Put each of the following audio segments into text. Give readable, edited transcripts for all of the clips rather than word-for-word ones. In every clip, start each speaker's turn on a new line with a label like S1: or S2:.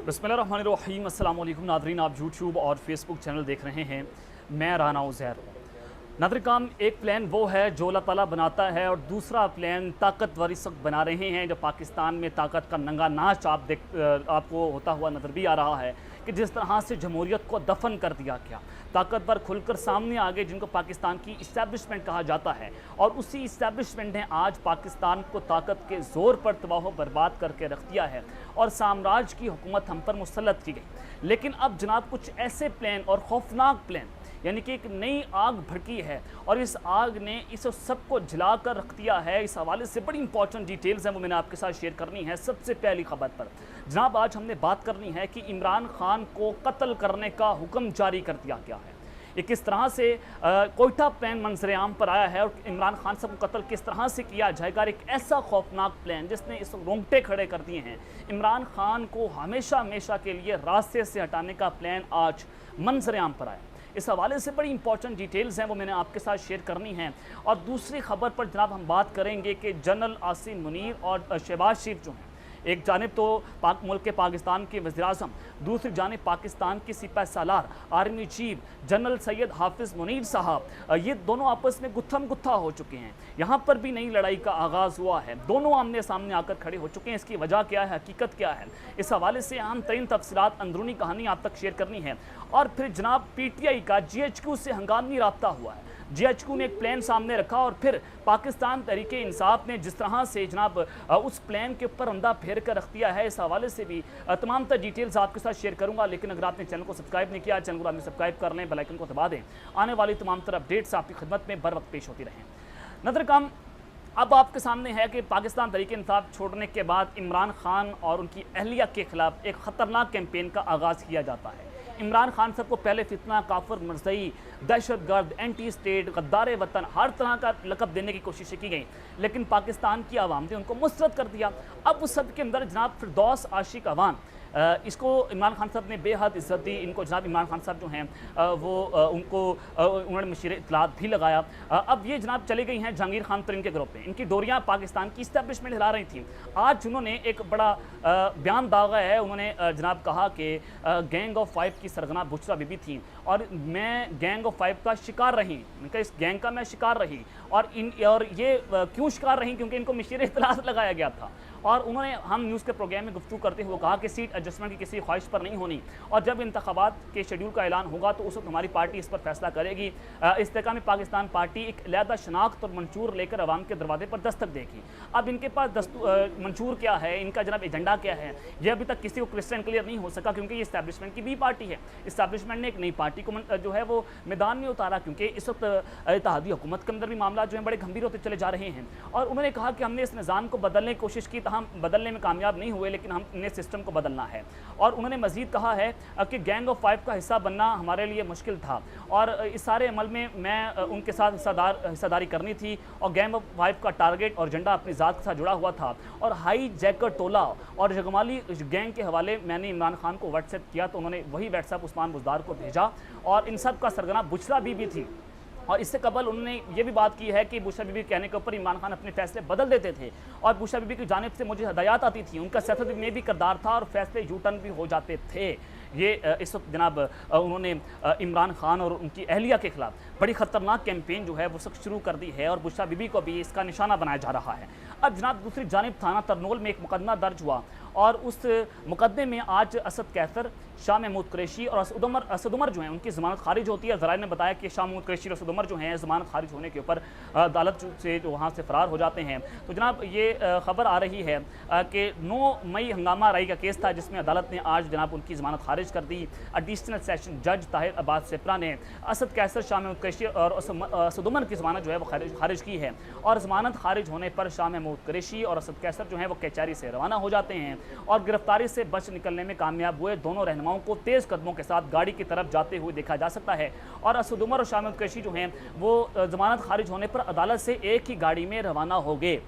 S1: बिस्मिल्लाहिर्रहमानिर्रहीम। अस्सलाम वालेकुम नादरीन, आप यूट्यूब और फेसबुक चैनल देख रहे हैं। मैं राना उज़ैर। नादरिकाम, एक प्लान वो है जो अल्लाह ताला बनाता है और दूसरा प्लान ताकतवर इस वक्त बना रहे हैं। जो पाकिस्तान में ताकत का नंगा नाच आपको होता हुआ नज़र भी आ रहा है कि जिस तरह से जमहूरियत को दफन कर दिया गया, ताकतवर खुलकर सामने आ गए जिनको पाकिस्तान की इस्टेब्लिशमेंट कहा जाता है, और उसी इस्टेब्लिशमेंट ने आज पाकिस्तान को ताकत के ज़ोर पर तबाह बर्बाद करके रख दिया है और साम्राज्य की हुकूमत हम पर मुसल्लत की गई। लेकिन अब जनाब कुछ ऐसे प्लान और खौफनाक प्लान, यानी कि एक नई आग भड़की है और इस आग ने इस सबको जला कर रख दिया है। इस हवाले से बड़ी इंपॉर्टेंट डिटेल्स हैं, वो मैंने आपके साथ शेयर करनी है। सबसे पहली खबर पर जनाब आज हमने बात करनी है कि इमरान खान को कत्ल करने का हुक्म जारी कर दिया गया है। ये किस तरह से कोयटा प्लान मंजर आम पर आया है और इमरान खान साहब को कत्ल किस तरह से किया जाएगा। एक ऐसा खौफनाक प्लान जिसने इस रोंगटे खड़े कर दिए हैं। इमरान खान को हमेशा हमेशा के लिए रास्ते से हटाने का प्लान आज मंजर आम पर आया। इस हवाले से बड़ी इंपॉर्टेंट डिटेल्स हैं, वो मैंने आपके साथ शेयर करनी है। और दूसरी खबर पर जनाब हम बात करेंगे कि जनरल आसिम मुनीर और शहबाज शरीफ जो हैं, एक जानिब तो मुल्क के पाकिस्तान के वज़ीर-ए-आज़म, दूसरी जानिब पाकिस्तान की सिपह सालार आर्मी चीफ जनरल सैयद हाफिज़ मुनीर साहब, ये दोनों आपस में गुत्थम गुत्था हो चुके हैं। यहाँ पर भी नई लड़ाई का आगाज़ हुआ है, दोनों आमने सामने आकर खड़े हो चुके हैं। इसकी वजह क्या है, हकीकत क्या है, इस हवाले से अहम तरीन तफसीलात, अंदरूनी कहानी आप तक शेयर करनी है। और फिर जनाब PTI का GHQ से हंगामी रब्ता हुआ है। GHQ ने एक प्लान सामने रखा और फिर पाकिस्तान तहरीक-ए-इंसाफ ने जिस तरह से जनाब उस प्लान के ऊपर अंधा फेर कर रख दिया है, इस हवाले से भी तमाम तर डिटेल्स आपके साथ शेयर करूंगा। लेकिन अगर आपने चैनल को सब्सक्राइब नहीं किया, चैनल को आपने सब्सक्राइब कर लें, बेल आइकन को दबा दें। आने वाली तमाम तर अपडेट्स आपकी खिदमत में बर वक्त पेश होती रहें। नज़र अब आपके सामने है कि पाकिस्तान तहरीक-ए-इंसाफ छोड़ने के बाद इमरान खान और उनकी अहलिया के खिलाफ एक ख़तरनाक कैंपेन का आगाज़ किया जाता है। इमरान खान साहब को पहले फितना, काफिर, मरज़ई, दहशतगर्द, एंटी स्टेट, गद्दार वतन, हर तरह का लक़ब देने की कोशिशें की गई, लेकिन पाकिस्तान की आवाम ने उनको मुस्तरद कर दिया। अब उस सब के अंदर जनाब फिरदौस आशिक अवान, इसको इमरान खान साहब ने बेहद इज़्ज़त दी। इनको जनाब इमरान खान साहब जो हैं उन्होंने मशीर इत्तलात भी लगाया। अब ये जनाब चले गई हैं जहांगीर खान तरीन के ग्रुप में। इनकी डोरियाँ पाकिस्तान की इस्टेब्लिशमेंट हिला रही थी। आज उन्होंने एक बड़ा बयान दागा है। उन्होंने जनाब कहा कि गैंग ऑफ 5 की सरगना बुशरा बीबी थी और मैं गैंग ऑफ 5 का शिकार रही। उनका इस गैंग का मैं शिकार रही और ये क्यों शिकार रही, क्योंकि इनको मशीर इत्तलात लगाया गया था। और उन्होंने हम न्यूज़ के प्रोग्राम में गुफ्तगू करते हुए कहा कि सीट एडजस्टमेंट की किसी ख्वाहिश पर नहीं होनी, और जब इंतखाबात के शेड्यूल का ऐलान होगा तो उस वक्त हमारी पार्टी इस पर फैसला करेगी। इस्तेकाम में पाकिस्तान पार्टी एक अलहदा शनाख्त और मंशूर लेकर अवाम के दरवाजे पर दस्तक देगी। अब इनके पास मंशूर क्या है, इनका जनाब एजेंडा क्या है, यह अभी तक किसी को क्रिस्टल क्लियर नहीं हो सका, क्योंकि ये इस्टेब्लिशमेंट की भी पार्टी है। इस्टेब्लिशमेंट ने एक नई पार्टी को जो है वो मैदान में उतारा, क्योंकि इस वक्त इत्तेहादी हुकूमत के अंदर भी मामला जो है बड़े गंभीर होते चले जा रहे हैं। और उन्होंने कहा कि हमने इस निज़ाम को बदलने की कोशिश की, तो हम बदलने में कामयाब नहीं हुए, लेकिन हमने सिस्टम को बदलना है। और उन्होंने मजीद कहा है कि गैंग ऑफ 5 का हिस्सा बनना हमारे लिए मुश्किल था और इस सारे अमल में मैं उनके साथ हिस्सेदारी करनी थी, और गैंग ऑफ 5 का टारगेट और एजेंडा अपनी ज़ात के साथ जुड़ा हुआ था। और हाई जैकर टोला और जगमाली गैंग के हवाले मैंने इमरान खान को व्हाट्सएप किया, तो उन्होंने वही व्हाट्सएप उस्मान बुज़दार को भेजा और इन सब का सरगना बुशरा बीबी थी। और इससे कबल उन्होंने ये भी बात की है कि बुशरा बीबी कहने के ऊपर इमरान खान अपने फैसले बदल देते थे और बुशरा बीबी की जानिब से मुझे हदायत आती थी, उनका सियासत में भी किरदार था और फैसले यूटर्न भी हो जाते थे। ये इस वक्त जनाब उन्होंने इमरान खान और उनकी अहलिया के खिलाफ बड़ी ख़तरनाक कैंपेन जो है वो सख्त शुरू कर दी है और बुशरा बीबी को भी इसका निशाना बनाया जा रहा है। अब जनाब दूसरी जानिब थाना तरनोल में एक मुकदमा दर्ज हुआ और उस मुकदमे में आज असद कैसर, शाह महमूद कुरैशी और असद उमर जो हैं उनकी ज़मानत खारिज होती है। ज़राए ने बताया कि शाह महमूद कुरैशी और असद उमर जो हैं ज़मानत खारिज होने के ऊपर अदालत से जो वहाँ से फ़रार हो जाते हैं। तो जनाब ये ख़बर आ रही है कि 9 मई हंगामा राई का केस था, जिसमें अदालत ने आज जनाब उनकी ज़मानत खारिज कर दी। एडिशनल सेशन जज ताहिर अब्बास सिप्रा ने असद कैसर, शाह महमूद कुरैशी और असद उमर की ज़मानत जो है वो खारिज की है। और ज़मानत खारिज होने पर शाह महमूद कुरैशी और असद कैसर जो हैं वो कैचारी से रवाना हो जाते हैं और गिरफ्तारी से बच निकलने में कामयाब हुए। दोनों रहनुमाओं को तेज़ कदमों के साथ गाड़ी की तरफ जाते हुए देखा जा सकता है और असद उमर और शाह महमूद कुरैशी जो हैं वो ज़मानत खारिज होने पर अदालत से एक ही गाड़ी में रवाना हो गए।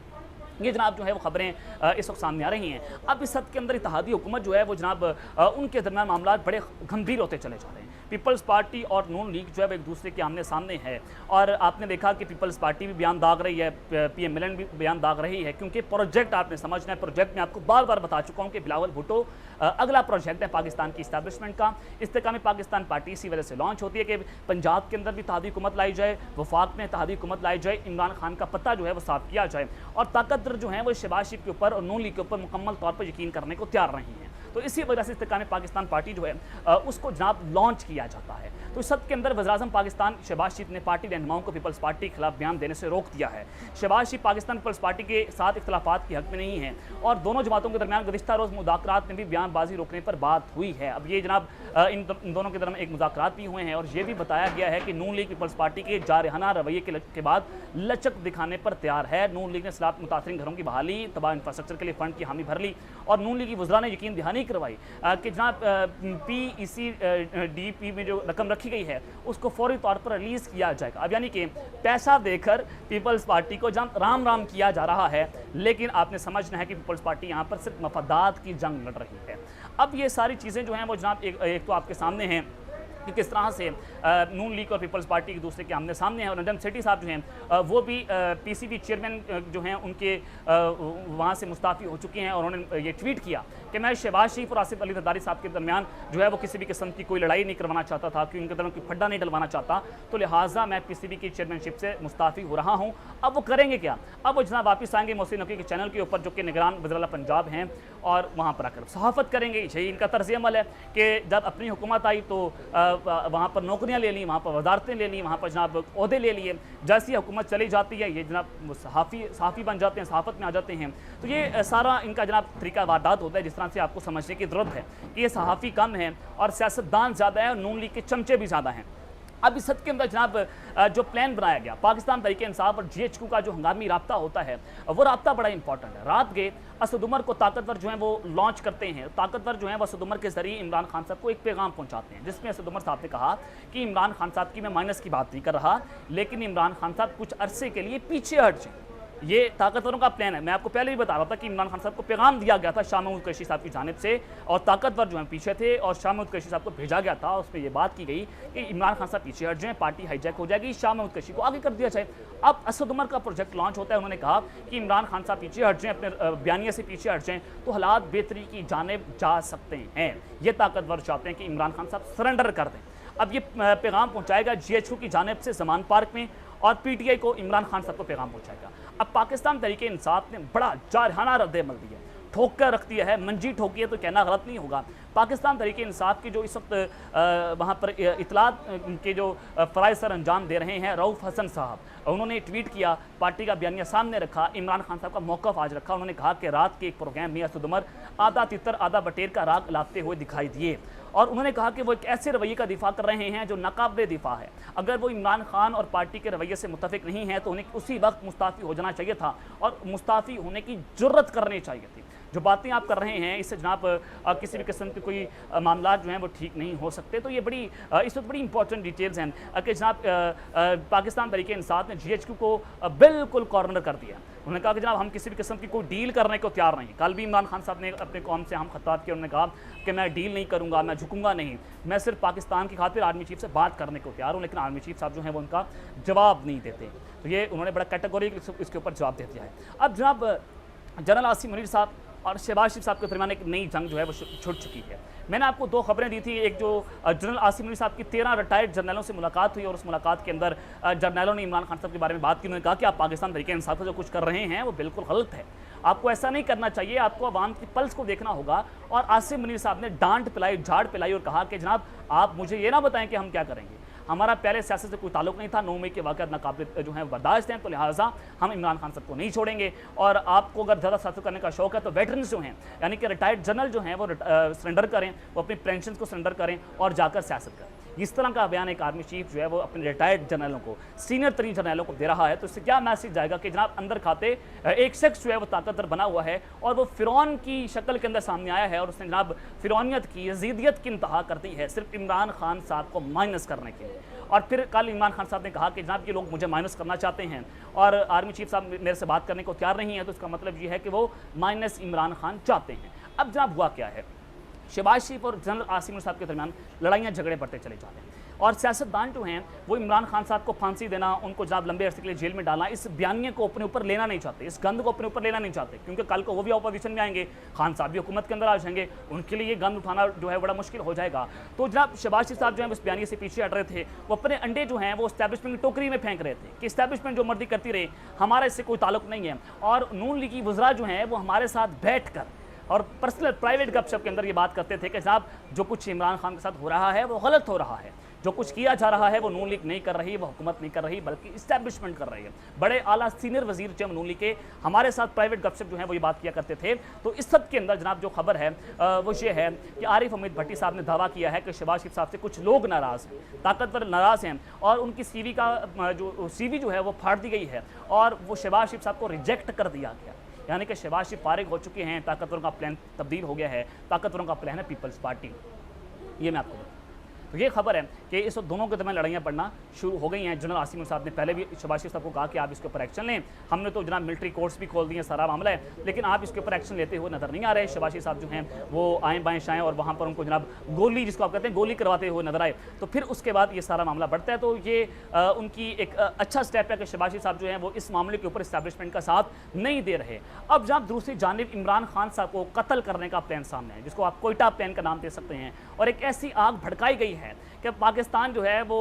S1: ये जनाब जो है वो खबरें इस वक्त सामने आ रही हैं। अब इस हद के अंदर इत्तेहादी हुकूमत जो है वो जनाब उनके दरमियान मामला बड़े गंभीर होते चले जा रहे हैं। पीपल्स पार्टी और नून लीग जो है एक दूसरे के आमने सामने है। और आपने देखा कि पीपल्स पार्टी भी बयान दाग रही है, पीएम मिलन भी बयान दाग रही है, क्योंकि प्रोजेक्ट आपने समझना है। प्रोजेक्ट में आपको बार बार बता चुका हूं कि बिलावल भुट्टो अगला प्रोजेक्ट है पाकिस्तान की इस्टेब्लिशमेंट का। इस्तेकाम पाकिस्तान पार्टी इसी वजह से लॉन्च होती है कि पंजाब के अंदर भी इत्तेहादी हुकूमत लाई जाए, वफाक में इत्तेहादी हुकूमत लाई जाए, इमरान खान का पता जो है वो साफ किया जाए, और ताकतवर जो है वो शहबाज शरीफ के ऊपर और नून लीग के ऊपर मुकम्मल तौर पर यकीन करने को तैयार नहीं है। तो इसी वजह से इस्तेकाम पाकिस्तान पार्टी जो है उसको जनाब लॉन्च किया जाता है। तो इस सब के अंदर वज़ीर-ए-आज़म पाकिस्तान शहबाज शरीफ ने पार्टी रहनुमाओं को पीपल्स पार्टी के खिलाफ बयान देने से रोक दिया है। शहबाज शरीफ पाकिस्तान पीपल्स पार्टी के साथ इख्तलाफात के हक में नहीं है, और दोनों जमातों के दरमियान गुज़िश्ता रोज़ मुज़ाकरात में भी बयानबाजी रोकने पर बात हुई है। अब ये जनाब इन दोनों के दरमियान एक मुज़ाकरात भी हुए हैं, और ये भी बताया गया है कि नून लीग पीपल्स पार्टी के जारहाना रवैये के बाद लचक दिखाने पर तैयार है। नून लीग ने सलात मुतासरीन घरों की बहाली, तबाह इंफ्रास्ट्रक्चर के लिए फंड की हामी भर ली, और नून लीग की वज़रा ने यकीन दहानी करवाई कि जनाब PECDP में जो रकम रखी गई है उसको फौरी तौर पर रिलीज़ किया जाएगा। अब यानी कि पैसा देकर पीपल्स पार्टी को जहाँ राम राम किया जा रहा है, लेकिन आपने समझना है कि पीपल्स पार्टी यहाँ पर सिर्फ मफादात की जंग लड़ रही है। अब ये सारी चीज़ें जो हैं वो जनाब एक तो आपके सामने हैं कि किस तरह से नून लीग और पीपल्स पार्टी एक दूसरे के आमने सामने हैं। और नजम सेठी साहब जो हैं वो भी PCB चेयरमैन जो हैं उनके वहाँ से मुस्ताफ़ी हो चुके हैं, और उन्होंने ये ट्वीट किया कि मैं शहबाज शरीफ और आसिफ अली जरदारी साहब के दरमियान जो है वो किसी भी किस्म की कोई लड़ाई नहीं करवाना चाहता था, कि उनके दरमियान कोई फड्डा नहीं डलवाना चाहता, तो लिहाजा मैं PCB की चेयरमैनशिप से मुस्ताफ़ी हो रहा हूँ। अब वो करेंगे क्या? अब वो जनाब वापस आएंगे मोहसिन नकवी के चैनल के ऊपर, जो कि निगरान वज़ीर पंजाब हैं, और वहाँ पर आकर सहाफ़त करेंगे। यही इनका तर्ज़ अमल है कि जब अपनी हुकूमत आई तो वहाँ पर नौकरियाँ ले ली, वहाँ पर वजारतें ले ली, वहाँ पर जनाब ओहदे ले लिए। जैसी हुकूमत चली जाती है ये जनाब सहाफ़ी बन जाते हैं, सहाफ़त में आ जाते हैं। तो ये सारा इनका जनाब तरीका वारदात होता है, जिस तरह से आपको समझने की ज़रूरत है कि ये सहाफ़ी कम है और सियासतदान ज़्यादा है, और नून लीग के चमचे भी ज़्यादा हैं। अब इस हद के अंदर जनाब जो प्लान बनाया गया पाकिस्तान तहरीक इंसाफ और GHQ का जो हंगामी राब्ता होता है, वो राब्ता बड़ा इंपॉर्टेंट है। रात गए असद उमर को ताकतवर जो है वो लॉन्च करते हैं। ताकतवर जो है वो असद उमर के जरिए इमरान खान साहब को एक पैगाम पहुंचाते हैं, जिसमें असद उमर साहब ने कहा कि इमरान खान साहब की मैं माइनस की बात नहीं कर रहा, लेकिन इमरान खान साहब कुछ अरसे के लिए पीछे हट जाए। ये ताकतवरों का प्लान है। मैं आपको पहले भी बता रहा था कि इमरान खान साहब को पैगाम दिया गया था शाह महमूद कुरैशी साहब की जानिब से, और ताकतवर जो है पीछे थे, और शाह महमूद कुरैशी साहब को भेजा गया था। उसमें ये बात की गई कि इमरान खान साहब पीछे हट जाएं, पार्टी हाईजैक हो जाएगी, शाह महमूद कुरैशी को आगे कर दिया जाए। अब असद उमर का प्रोजेक्ट लॉन्च होता है। उन्होंने कहा कि इमरान खान साहब पीछे हट जाएं, अपने बयानिया से पीछे हट जाएं, तो हालात बेहतरी की जानिब जा सकते हैं। ये ताकतवर चाहते हैं कि इमरान खान साहब सरेंडर कर दें। अब ये पैगाम पहुँचाएगा GHQ की जानिब से ज़मान पार्क में, और PTI को इमरान खान साहब को पैगाम पहुँचाएगा। अब पाकिस्तान तहरीक इंसाफ ने बड़ा जारहाना रद्द-ए-अमल दिया, ठोक कर रख दिया है। मंजी ठोकी है तो कहना गलत नहीं होगा। पाकिस्तान तहरीक इंसाफ की जो इस वक्त वहाँ पर इतलात के जो फ़राइज़ सर अंजाम दे रहे हैं, रऊफ़ हसन साहब, उन्होंने ट्वीट किया, पार्टी का बयानिया सामने रखा, इमरान खान साहब का मौक़िफ़ आज रखा। उन्होंने कहा कि रात के एक प्रोग्राम में असद उमर आधा तितर आधा बटेर का राग लाते हुए दिखाई दिए, और उन्होंने कहा कि वो एक ऐसे रवैये का दिफा कर रहे हैं जो नाकाबिले दिफा है। अगर वो इमरान खान और पार्टी के रवैये से मुत्तफ़िक नहीं है तो उन्हें उसी वक्त मुस्ताफ़ी हो जाना चाहिए था, और मुस्ताफ़ी होने की जुर्रत करनी चाहिए थी। जो बातें आप कर रहे हैं इससे जनाब किसी भी किस्म के कोई मामला जो हैं वो ठीक नहीं हो सकते। तो ये बड़ी इस वक्त बड़ी इंपॉर्टेंट डिटेल्स हैं कि जनाब पाकिस्तान तहरीक इंसाफ ने GHQ को बिल्कुल कॉर्नर कर दिया। उन्होंने कहा कि जनाब हम किसी भी किस्म की कोई डील करने को तैयार नहीं। कल भी इमरान खान साहब ने अपने कौम से हम खिताब किया, उन्होंने कहा कि मैं डील नहीं करूँगा, मैं झुकूँगा नहीं, मैं सिर्फ पाकिस्तान की खातिर आर्मी चीफ से बात करने को तैयार हूँ। लेकिन आर्मी चीफ साहब जो हैं वो उनका जवाब नहीं देते। तो ये उन्होंने बड़ा कैटेगोरी इसके ऊपर जवाब दे दिया है। अब जनाब जनरल आसिम मुनीर साहब और शहबाज शरीफ साहब के दरमियान एक नई जंग जो है वो छुट चुकी है। मैंने आपको दो खबरें दी थी, एक जो जनरल आसिम मुनीर साहब की 13 रिटायर्ड जर्नलों से मुलाकात हुई, और उस मुलाकात के अंदर जर्नलों ने इमरान खान साहब के बारे में बात की। उन्होंने कहा कि आप पाकिस्तान तहरीक इंसाफ से जो कुछ कर रहे हैं वो बिल्कुल गलत है, आपको ऐसा नहीं करना चाहिए, आपको अवाम की पल्स को देखना होगा। और आसिम मुनीर साहब ने डांट पिलाई, झाड़ पिलाई, और कहा कि जनाब आप मुझे ये ना बताएं कि हम क्या करेंगे, हमारा पहले सियासत से कोई ताल्लुक नहीं था, 9 मई के वाक़यात नाकाबिल जो हैं बर्दाश्त हैं, तो लिहाजा हम इमरान खान साहब को नहीं छोड़ेंगे। और आपको अगर ज़्यादा सियासत करने का शौक है तो वेटरन्स जो हैं यानी कि रिटायर्ड जनरल जो हैं वो सरेंडर करें, वो अपनी पेंशन को सरेंडर करें और जाकर सियासत करें। इस तरह का बयान एक आर्मी चीफ जो है वो अपने रिटायर्ड जनरलों को, सीनियर तरीन जनरलों को दे रहा है। तो इससे क्या मैसेज जाएगा कि जनाब अंदर खाते एक शख्स जो है वो ताकतवर बना हुआ है, और वो फ़िरौन की शक्ल के अंदर सामने आया है, और उसने जनाब फ़िरौनियत की, यजीदियत की इंतहा कर दी है सिर्फ इमरान खान साहब को माइनस करने के लिए। और फिर कल इमरान खान साहब ने कहा कि जनाब ये लोग मुझे माइनस करना चाहते हैं और आर्मी चीफ साहब मेरे से बात करने को तैयार नहीं है, तो इसका मतलब ये है कि वो माइनस इमरान खान चाहते हैं। अब जनाब हुआ क्या है, शहबाज शरीफ और जनरल आसिम साहब के दरमियान लड़ाइयाँ झगड़े बढ़ते चले जा रहे हैं और सियासतदान जो हैं वो इमरान खान साहब को फांसी देना, उनको जनाब लंबे अरसे के लिए जेल में डालना, इस बयानिए को अपने ऊपर लेना नहीं चाहते, इस गंद को अपने ऊपर लेना नहीं चाहते, क्योंकि कल को वो भी अपोजिशन में आएंगे, खान साहब भी हुकूमत के अंदर आ जाएंगे, उनके लिए ये गंद उठाना जो है बड़ा मुश्किल हो जाएगा। तो जनाब शहबाज शरीफ साहब जो है उस बयानिए से पीछे हट रहे थे, वो अपने अंडे जो हैं वो इस्टेब्लिशमेंट की टोकरी में फेंक रहे थे कि इस्टेब्लिशमेंट जो मर्जी करती रहे, हमारा इससे कोई ताल्लुक नहीं है। और नून लीग की वज़रा जो हैं वो हमारे साथ बैठ कर और पर्सनल प्राइवेट गपशप के अंदर ये बात करते थे कि जनाब जो कुछ इमरान खान के साथ हो रहा है वो गलत हो रहा है, जो कुछ किया जा रहा है वो नून लीग नहीं कर रही, वो हुकूमत नहीं कर रही, बल्कि इस्टेब्लिशमेंट कर रही है। बड़े आला सीनियर वजीर जो नून लीग के हमारे साथ प्राइवेट गपशप जो है वो ये बात किया करते थे। तो इस सब के अंदर जनाब जो खबर है वो ये है कि आरिफ उम्मीद भट्टी साहब ने दावा किया है कि शहबाज शरीफ साहब से कुछ लोग नाराज़ हैं, ताकतवर नाराज़ हैं और उनकी सीवी का जो सीवी जो है वो फाड़ दी गई है और वो शहबाज शरीफ साहब को रिजेक्ट कर दिया गया, यानी कि शहबाज शरीफ फारिग हो चुके हैं, ताकतवरों का प्लान तब्दील हो गया है, ताकतवरों का प्लान है पीपल्स पार्टी। ये मैं आपको बताऊं। तो ये खबर है कि इस वक्त दोनों के दरमियान लड़ाइयाँ बढ़ना शुरू हो गई हैं। जनरल आसिम साहब ने पहले भी शहबाज शरीफ साहब को कहा कि आप इसके ऊपर एक्शन लें, हमने तो जनाब मिलिट्री कोर्ट्स भी खोल दिए, सारा मामला है, लेकिन आप इसके ऊपर एक्शन लेते हुए नजर नहीं आ रहे। शहबाज शरीफ साहब जो हैं वो आए बाएँ शाएँ और वहाँ पर उनको जनाब गोली, जिसको आप कहते हैं गोली करवाते हुए नजर आए। तो फिर उसके बाद ये सारा मामला बढ़ता है। तो ये उनकी एक अच्छा स्टेप है कि शहबाज शरीफ साहब जो हैं वो इस मामले के ऊपर इस्टेब्लिशमेंट का साथ नहीं दे रहे। अब जनाब दूसरी जानिब इमरान खान साहब को कत्ल करने का प्लान सामने है, जिसको आप कोयटा प्लान का नाम दे सकते हैं, और एक ऐसी आग भड़काई गई है कि पाकिस्तान जो है वो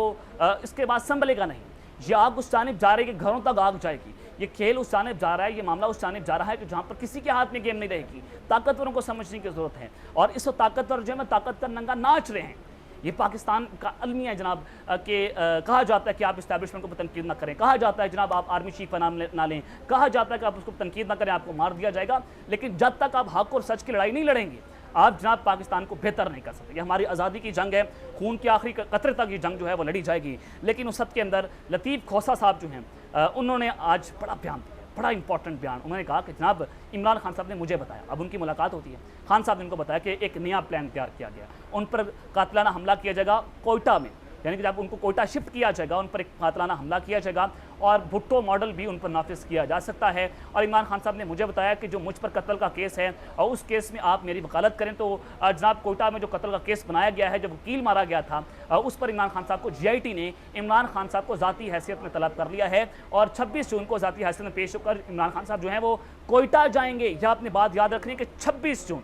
S1: इसके बाद संभलेगा नहीं। ये आग उस जानिब जा रही है कि घरों तक आग जाएगी, ये खेल उस जानिब जा रहा है, ये मामला उस जानिब जा रहा है कि जहाँ पर किसी के हाथ में गेम नहीं रहेगी। ताकतवरों को समझने की जरूरत है और इस ताकतवर जो है ताकत का नंगा नाच रहे हैं। ये पाकिस्तान का अलमिया है जनाब कि कहा जाता है कि आप इस्टेब्लिशमेंट को तनकीद ना करें, कहा जाता है जनाब आप आर्मी चीफ का नाम ना लें, कहा जाता है कि आप उसको तनकीद ना करें, आपको मार दिया जाएगा। लेकिन जब तक आप हक और सच की लड़ाई नहीं लड़ेंगे, आप जनाब पाकिस्तान को बेहतर नहीं कर सकते। ये हमारी आज़ादी की जंग है, खून के आखिरी कतरे तक ये जंग जो है वो लड़ी जाएगी। लेकिन उस सब के अंदर लतीफ़ खोसा साहब जो हैं उन्होंने आज बड़ा बयान दिया, बड़ा इंपॉर्टेंट बयान। उन्होंने कहा कि जनाब इमरान खान साहब ने मुझे बताया, अब उनकी मुलाकात होती है, खान साहब ने उनको बताया कि एक नया प्लान तैयार किया गया, उन पर कातलाना हमला किया जाएगा कोयटा में, यानी कि जब उनको कोयटा शिफ्ट किया जाएगा उन पर एक कातलाना हमला किया जाएगा और भुट्टो मॉडल भी उन पर नाफिज किया जा सकता है। और इमरान खान साहब ने मुझे बताया कि जो मुझ पर कत्ल का केस है और उस केस में आप मेरी वकालत करें। तो जनाब कोयटा में जो कत्ल का केस बनाया गया है, जब वकील मारा गया था, उस पर इमरान खान साहब को GIT ने इमरान खान साहब को ज़ाती हैसियत में तलब कर लिया है और 26 जून को ज़ाती हैसियत में पेश होकर इमरान खान साहब जो हैं वो कोयटा जाएंगे। यह अपनी बात याद रखनी कि 26 जून,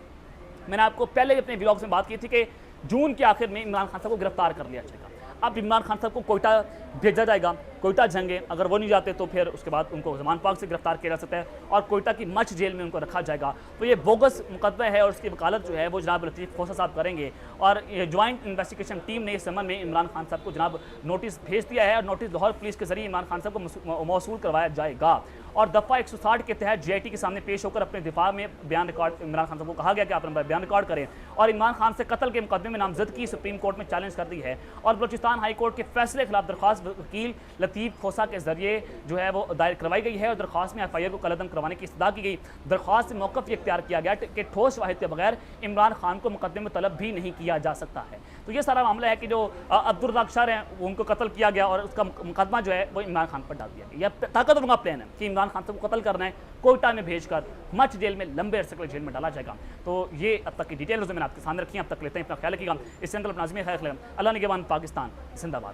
S1: मैंने आपको पहले भी अपने व्लॉग्स में बात की थी कि जून के आखिर में इमरान खान साहब को गिरफ्तार कर लिया जाएगा। अब इमरान खान साहब को कोयटा भेजा जाएगा, कोयटा जाएंगे, अगर वो नहीं जाते तो फिर उसके बाद उनको ज़मान पाक से गिरफ्तार किया जा सकता है और कोयटा की मच जेल में उनको रखा जाएगा। तो ये बोगस मुकदमा है और उसकी वकालत जो है वो जनाब लतीफ़ खोसा साहब करेंगे और ज्वाइंट इन्वेस्टिगेशन टीम ने इस संबंध में इमरान खान साहब को जनाब नोटिस भेज दिया है और नोटिस लाहौर पुलिस के जरिए इमरान खान साहब को मौसूल करवाया जाएगा और दफ़ा 160 के तहत GIT के सामने पेश होकर अपने दिफा में बयान रिकॉर्ड, इमरान खान साहब को कहा गया कि आप अपना बयान रिकॉर्ड करें और इमरान खान से कत्ल के मुकदमे में नामजदगी सुप्रीम कोर्ट में चैलेंज कर दी है और बलूचिस्तान हाई कोर्ट के फैसले के खिलाफ दरख्वास्त वकील लतीफ़ खोसा के जरिए जो है वो दायर करवाई गई है और दरख्वास्त में FIR को कलअदम करवाने की इस्तदा की गई। दरख्वास्त से मौक़िफ़ ये इख्तियार किया गया कि ठोस वाहिद के बगैर इमरान खान को मुकदमे में तलब भी नहीं किया जा सकता है। तो ये सारा मामला है कि जो अब्दुल रज़ाक शर हैं उनको कत्ल किया गया और उसका मुकदमा जो है वो इमरान खान पर डाल दिया गया। यह ताकतवर का प्लान है कि इमरान खान साहब को कत्ल करना है, कोयटा में भेजकर मच जेल में लंबे अरसे के लिए जेल में डाला जाएगा। तो ये अब तक की डिटेल्स मैंने आपके सामने रखी हैं। अब तक लेते हैं, अपना ख्याल रखिएगा। इस चैनल पर नाज़मीन खैर, अल्लाह निगहबान, पाकिस्तान जिंदाबाद।